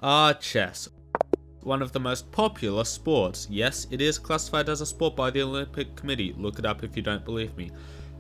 Chess. One of the most popular sports. Yes, it is classified as a sport by the Olympic Committee. Look it up if you don't believe me.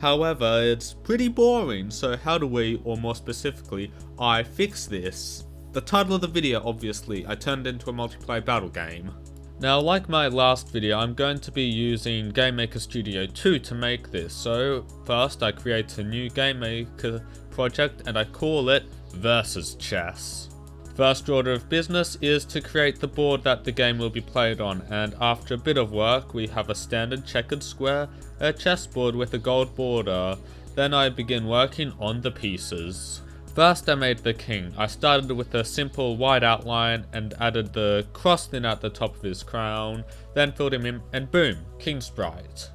However, it's pretty boring, so how do we, or more specifically, I fix this? The title of the video, obviously, I turned it into a multiplayer battle game. Now, like my last video, I'm going to be using GameMaker Studio 2 to make this. So, first I create a new GameMaker project and I call it Versus Chess. First order of business is to create the board that the game will be played on, and after a bit of work we have a standard checkered square, a chessboard with a gold border. Then I begin working on the pieces. First I made the king. I started with a simple white outline and added the cross thin at the top of his crown, then filled him in and boom, king sprite.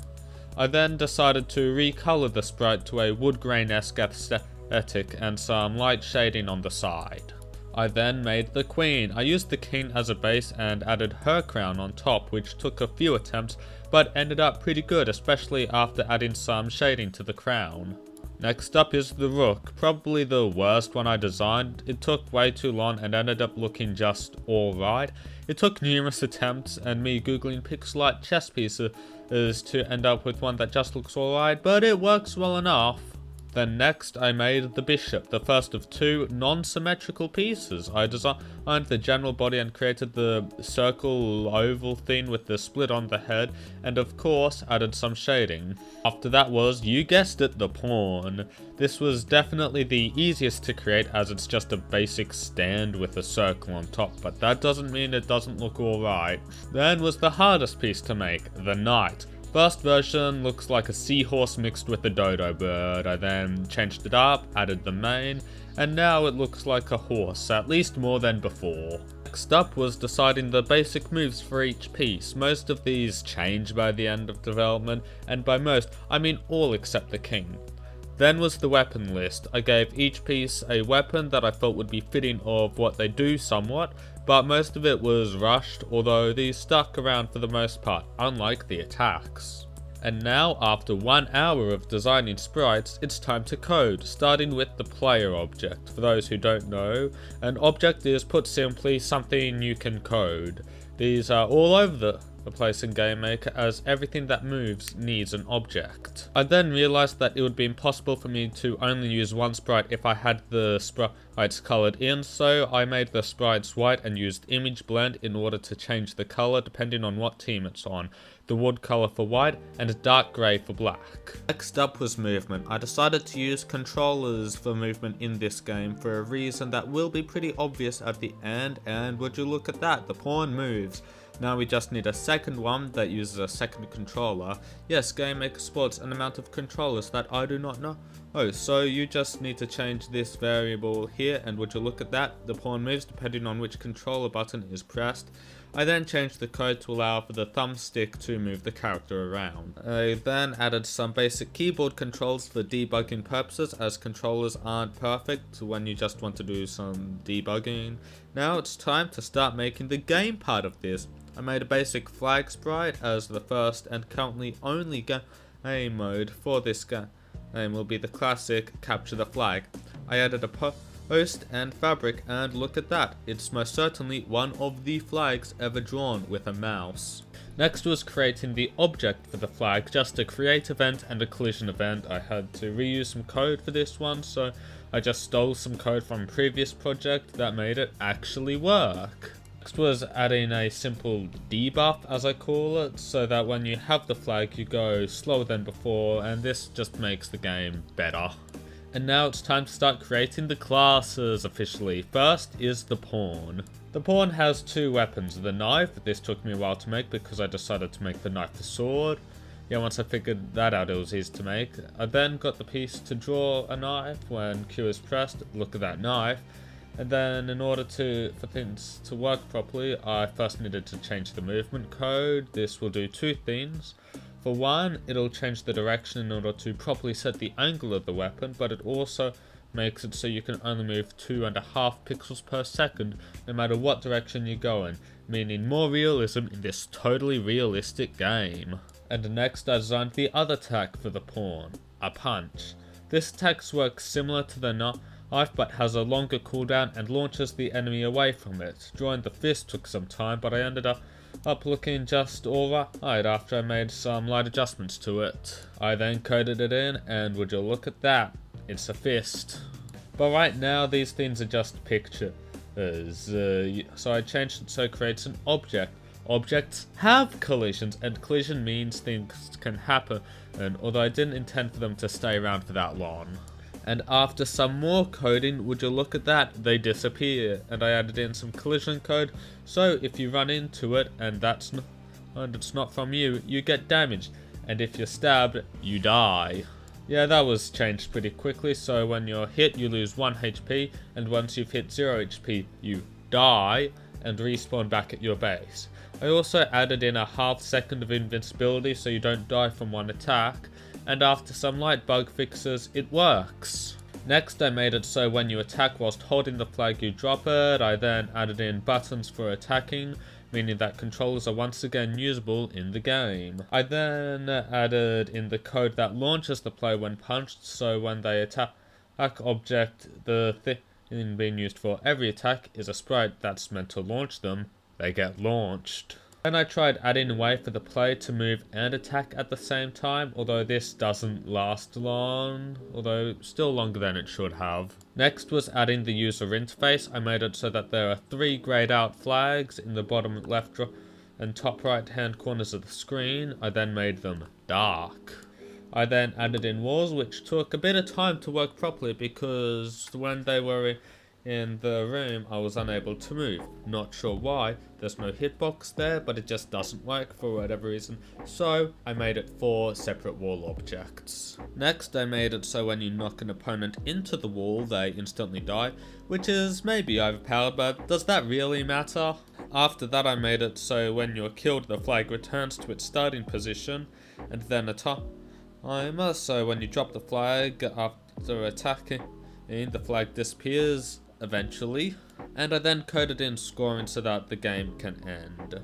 I then decided to recolor the sprite to a wood grain-esque aesthetic and some light shading on the side. I then made the queen. I used the king as a base and added her crown on top, which took a few attempts but ended up pretty good, especially after adding some shading to the crown. Next up is the rook, probably the worst one I designed. It took way too long and ended up looking just alright. It took numerous attempts and me googling pixel art chess pieces to end up with one that just looks alright, but it works well enough. Then next I made the bishop, the first of two non-symmetrical pieces. I designed the general body and created the circle oval thing with the split on the head, and of course added some shading. After that was, you guessed it, the pawn. This was definitely the easiest to create as it's just a basic stand with a circle on top, but that doesn't mean it doesn't look alright. Then was the hardest piece to make, the knight. First version looks like a seahorse mixed with a dodo bird. I then changed it up, added the mane, and now it looks like a horse, at least more than before. Next up was deciding the basic moves for each piece. Most of these change by the end of development, and by most, I mean all except the king. Then was the weapon list. I gave each piece a weapon that I felt would be fitting of what they do somewhat, but most of it was rushed, although these stuck around for the most part, unlike the attacks. And now, after 1 hour of designing sprites, it's time to code, starting with the player object. For those who don't know, an object is, put simply, something you can code. These are all over the place in GameMaker, as everything that moves needs an object. I then realized that it would be impossible for me to only use one sprite if I had the sprites colored in, so I made the sprites white and used image blend in order to change the color depending on what team it's on. The wood color for white and dark gray for black. Next up was movement. I decided to use controllers for movement in this game for a reason that will be pretty obvious at the end, and would you look at that, the pawn moves. Now we just need a second one that uses a second controller. Yes, GameMaker sports an amount of controllers that I do not know. Oh, so you just need to change this variable here, and would you look at that, the pawn moves depending on which controller button is pressed. I then changed the code to allow for the thumbstick to move the character around. I then added some basic keyboard controls for debugging purposes, as controllers aren't perfect when you just want to do some debugging. Now it's time to start making the game part of this. I made a basic flag sprite as the first and currently only game mode for this game will be the classic capture the flag. I added a post and fabric, and look at that, it's most certainly one of the flags ever drawn with a mouse. Next was creating the object for the flag, just a create event and a collision event. I had to reuse some code for this one, so I just stole some code from a previous project that made it actually work. Next was adding a simple debuff, as I call it, so that when you have the flag you go slower than before, and this just makes the game better. And now it's time to start creating the classes officially. First is the pawn. The pawn has two weapons, the knife. This took me a while to make because I decided to make the knife the sword. Yeah, once I figured that out, it was easy to make. I then got the piece to draw a knife when Q is pressed. Look at that knife. And then in order for things to work properly, I first needed to change the movement code. This will do two things. For one, it'll change the direction in order to properly set the angle of the weapon, but it also makes it so you can only move 2.5 pixels per second no matter what direction you go in, meaning more realism in this totally realistic game. And next I designed the other attack for the pawn, a punch. This attack works similar to the knife Ice Butt has a longer cooldown and launches the enemy away from it. Drawing the fist took some time, but I ended up looking just alright after I made some light adjustments to it. I then coded it in, and would you look at that, it's a fist. But right now these things are just pictures, so I changed it so it creates an object. Objects have collisions, and collision means things can happen, and although I didn't intend for them to stay around for that long. And after some more coding, would you look at that, they disappear, and I added in some collision code, so if you run into it and it's not from you, you get damaged, and if you're stabbed, you die. Yeah, that was changed pretty quickly, so when you're hit you lose 1 HP, and once you've hit 0 HP you die and respawn back at your base. I also added in a half second of invincibility so you don't die from one attack, and after some light bug fixes, it works. Next I made it so when you attack whilst holding the flag you drop it. I then added in buttons for attacking, meaning that controllers are once again usable in the game. I then added in the code that launches the player when punched, so when they attack object, the thing being used for every attack is a sprite that's meant to launch them, they get launched. Then I tried adding a way for the player to move and attack at the same time, although this doesn't last long, although still longer than it should have. Next was adding the user interface. I made it so that there are 3 grayed out flags in the bottom left and top right hand corners of the screen. I then made them dark. I then added in walls, which took a bit of time to work properly because when they were in the room I was unable to move. Not sure why, there's no hitbox there, but it just doesn't work for whatever reason, so I made it 4 separate wall objects. Next I made it so when you knock an opponent into the wall they instantly die, which is maybe overpowered, but does that really matter? After that I made it so when you're killed the flag returns to its starting position, and then a timer, so when you drop the flag after attacking, the flag disappears eventually, and I then coded in scoring so that the game can end.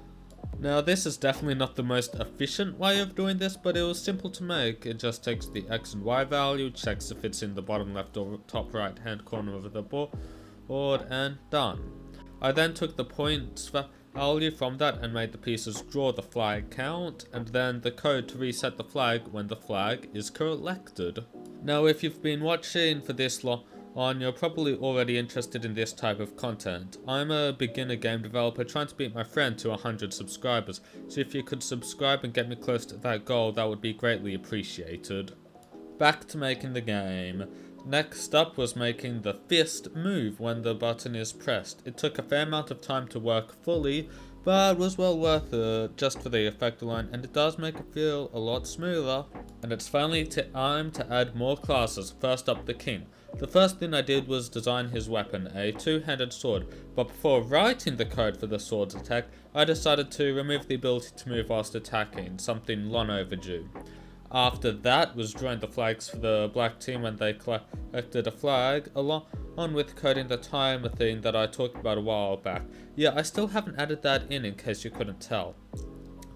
Now this is definitely not the most efficient way of doing this, but it was simple to make. It just takes the X and Y value, checks if it's in the bottom left or top right hand corner of the board, and done. I then took the points value from that and made the pieces draw the flag count, and then the code to reset the flag when the flag is collected. Now if you've been watching for this long, you're probably already interested in this type of content. I'm a beginner game developer trying to beat my friend to 100 subscribers, so if you could subscribe and get me close to that goal, that would be greatly appreciated. Back to making the game. Next up was making the fist move when the button is pressed. It took a fair amount of time to work fully, but was well worth it just for the effect alone, and it does make it feel a lot smoother. And it's finally time to add more classes. First up, the king. The first thing I did was design his weapon, a 2-handed sword, but before writing the code for the sword's attack, I decided to remove the ability to move whilst attacking, something long overdue. After that was drawing the flags for the black team when they collected a flag, along with coding the timer thing that I talked about a while back. Yeah, I still haven't added that in case you couldn't tell.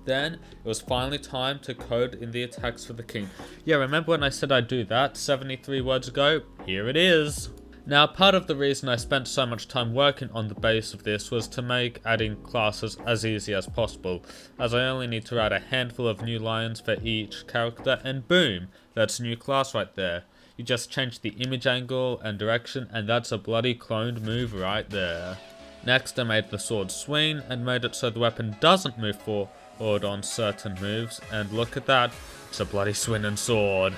Then it was finally time to code in the attacks for the king. Yeah, remember when I said I'd do that 73 words ago? Here it is. Now, part of the reason I spent so much time working on the base of this was to make adding classes as easy as possible, as I only need to add a handful of new lines for each character, and boom, that's a new class right there. You just change the image angle and direction, and that's a bloody cloned move right there. Next, I made the sword swing and made it so the weapon doesn't move forward on certain moves, and look at that, it's a bloody swinging sword.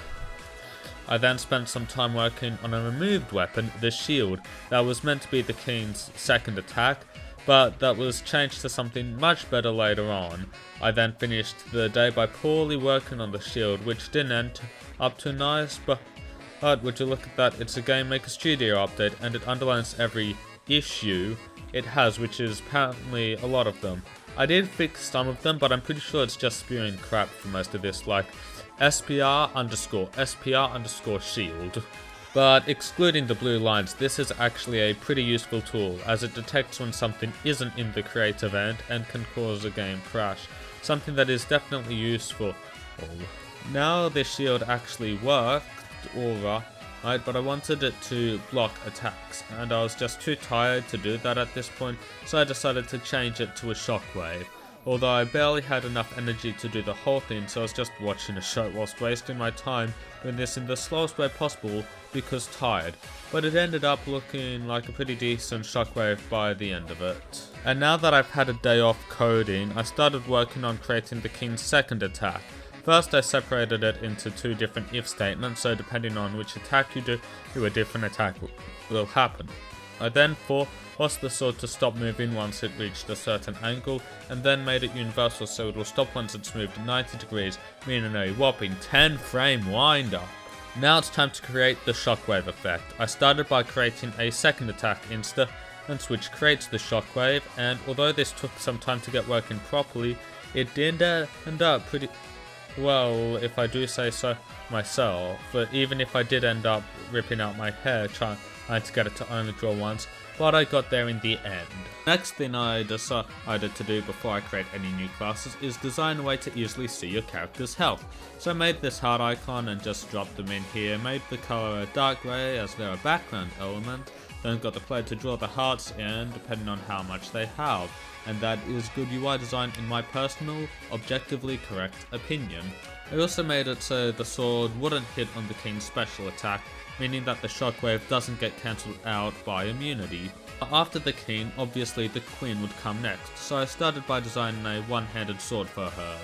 I then spent some time working on a removed weapon, the shield, that was meant to be the king's second attack, but that was changed to something much better later on. I then finished the day by poorly working on the shield, which didn't end up too nice, but would you look at that, it's a Game Maker Studio update, and it underlines every issue it has, which is apparently a lot of them. I did fix some of them, but I'm pretty sure it's just spewing crap for most of this, like SPR_shield. But excluding the blue lines, this is actually a pretty useful tool, as it detects when something isn't in the create event and can cause a game crash, something that is definitely useful. Now this shield actually worked, alright, right? But I wanted it to block attacks, and I was just too tired to do that at this point, so I decided to change it to a shockwave. Although I barely had enough energy to do the whole thing, so I was just watching a show whilst wasting my time doing this in the slowest way possible because tired. But it ended up looking like a pretty decent shockwave by the end of it. And now that I've had a day off coding, I started working on creating the king's second attack. First I separated it into two different if statements, so depending on which attack you do, a different attack will happen. I then forced the sword to stop moving once it reached a certain angle, and then made it universal so it will stop once it's moved 90 degrees, meaning a whopping 10 frame wind up. Now it's time to create the shockwave effect. I started by creating a second attack instance which creates the shockwave, and although this took some time to get working properly, it did end up pretty well, if I do say so myself. But even if I did end up ripping out my hair trying to get it to only draw once, but I got there in the end. Next thing I decided to do before I create any new classes is design a way to easily see your character's health. So I made this heart icon and just dropped them in here, made the color a dark grey as they're a background element, then got the player to draw the hearts in depending on how much they have. And that is good UI design in my personal, objectively correct opinion. I also made it so the sword wouldn't hit on the king's special attack, meaning that the shockwave doesn't get cancelled out by immunity. After the king, obviously the queen would come next, so I started by designing a one-handed sword for her.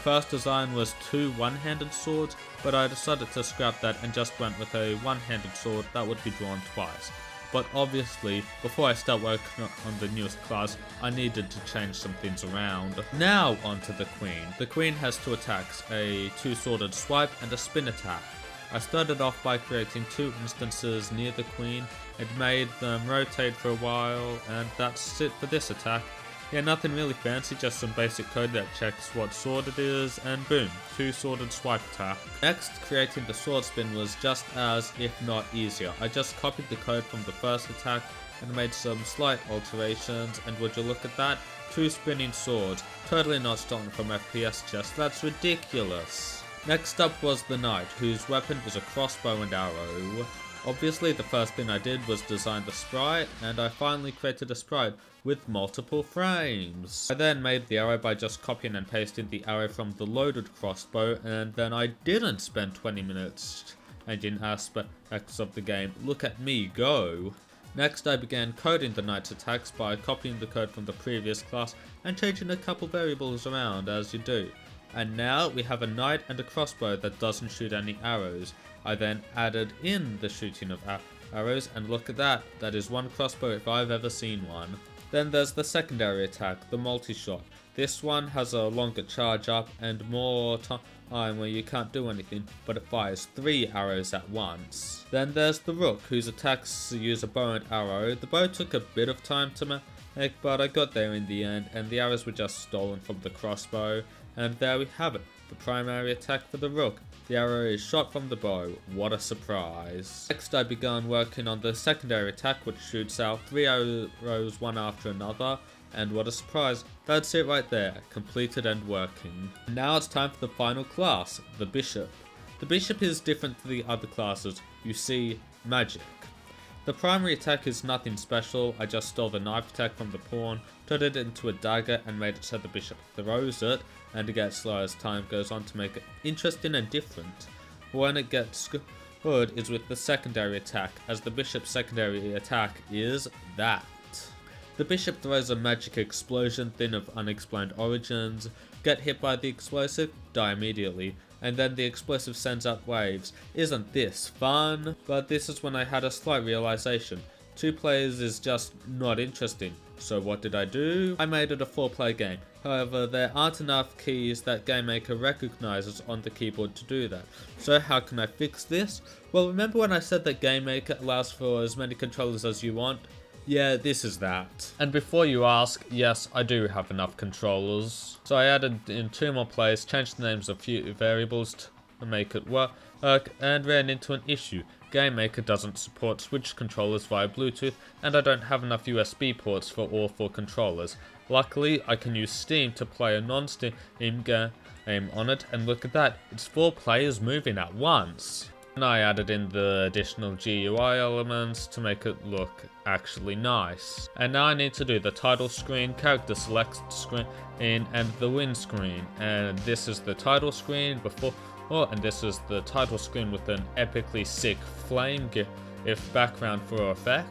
First design was two one-handed swords, but I decided to scrap that and just went with a one-handed sword that would be drawn twice. But obviously, before I start working on the newest class, I needed to change some things around. Now onto the queen. The queen has two attacks, a two-sworded swipe and a spin attack. I started off by creating two instances near the queen and made them rotate for a while, and that's it for this attack. Yeah, nothing really fancy, just some basic code that checks what sword it is, and boom, two-sworded swipe attack. Next, creating the sword spin was just as, if not easier. I just copied the code from the first attack and made some slight alterations, and would you look at that? Two spinning swords. Totally not stolen from FPS chess, that's ridiculous. Next up was the knight, whose weapon is a crossbow and arrow. Obviously the first thing I did was design the sprite, and I finally created a sprite with multiple frames. I then made the arrow by just copying and pasting the arrow from the loaded crossbow, and then I didn't spend 20 minutes changing aspects of the game. Look at me go! Next I began coding the knight's attacks by copying the code from the previous class and changing a couple variables around as you do. And now we have a knight and a crossbow that doesn't shoot any arrows. I then added in the shooting of arrows, and look at that, that is one crossbow if I've ever seen one. Then there's the secondary attack, the multi-shot. This one has a longer charge up and more time where you can't do anything, but it fires 3 arrows at once. Then there's the rook, whose attacks use a bow and arrow. The bow took a bit of time to make, but I got there in the end, and the arrows were just stolen from the crossbow. And there we have it, the primary attack for the rook. The arrow is shot from the bow. What a surprise. Next I began working on the secondary attack, which shoots out 3 arrows one after another. And what a surprise, that's it right there, completed and working. And now it's time for the final class, the bishop. The bishop is different to the other classes, you see, magic. The primary attack is nothing special, I just stole the knife attack from the pawn, turned it into a dagger and made it so the bishop throws it, and it gets slower as time goes on to make it interesting and different. When it gets good is with the secondary attack, as the bishop's secondary attack is that. The bishop throws a magic explosion thing of unexplained origins, get hit by the explosive, die immediately, and then the explosive sends out waves. Isn't this fun? But this is when I had a slight realization. 2 players is just not interesting. So what did I do? I made it a 4-player game. However, there aren't enough keys that GameMaker recognizes on the keyboard to do that. So how can I fix this? Well, remember when I said that GameMaker allows for as many controllers as you want? Yeah, this is that. And before you ask, yes, I do have enough controllers. So I added in 2 more players, changed the names of a few variables to make it work, and ran into an issue. GameMaker doesn't support Switch controllers via Bluetooth, and I don't have enough USB ports for all 4 controllers. Luckily, I can use Steam to play a non-Steam game on it, and look at that, it's 4 players moving at once. And I added in the additional GUI elements to make it look actually nice. And now I need to do the title screen, character select screen, and the win screen. And this is the title screen before, and this is the title screen with an epically sick flame if background for effect.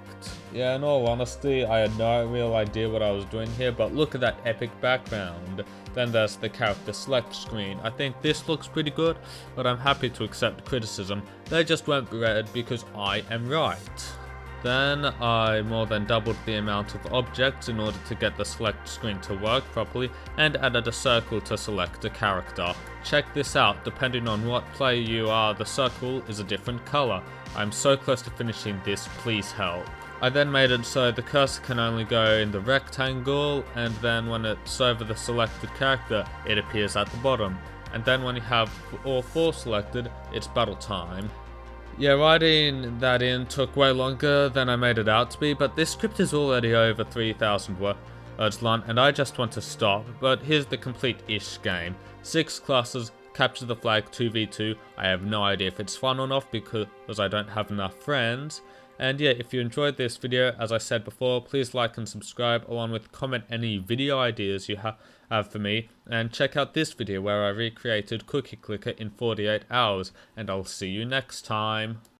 Yeah, in all honesty, I had no real idea what I was doing here, but look at that epic background. Then there's the character select screen. I think this looks pretty good, but I'm happy to accept criticism. They just won't be read because I am right. Then I more than doubled the amount of objects in order to get the select screen to work properly, and added a circle to select a character. Check this out, depending on what player you are, the circle is a different color. I'm so close to finishing this, please help. I then made it so the cursor can only go in the rectangle, and then when it's over the selected character, it appears at the bottom. And then when you have all 4 selected, it's battle time. Yeah, writing that in took way longer than I made it out to be, but this script is already over 3,000 words long, and I just want to stop. But here's the complete-ish game. 6 classes, capture the flag 2v2. I have no idea if it's fun or not because I don't have enough friends. And yeah, if you enjoyed this video, as I said before, please like and subscribe, along with comment any video ideas you have for me. And check out this video where I recreated Cookie Clicker in 48 hours. And I'll see you next time.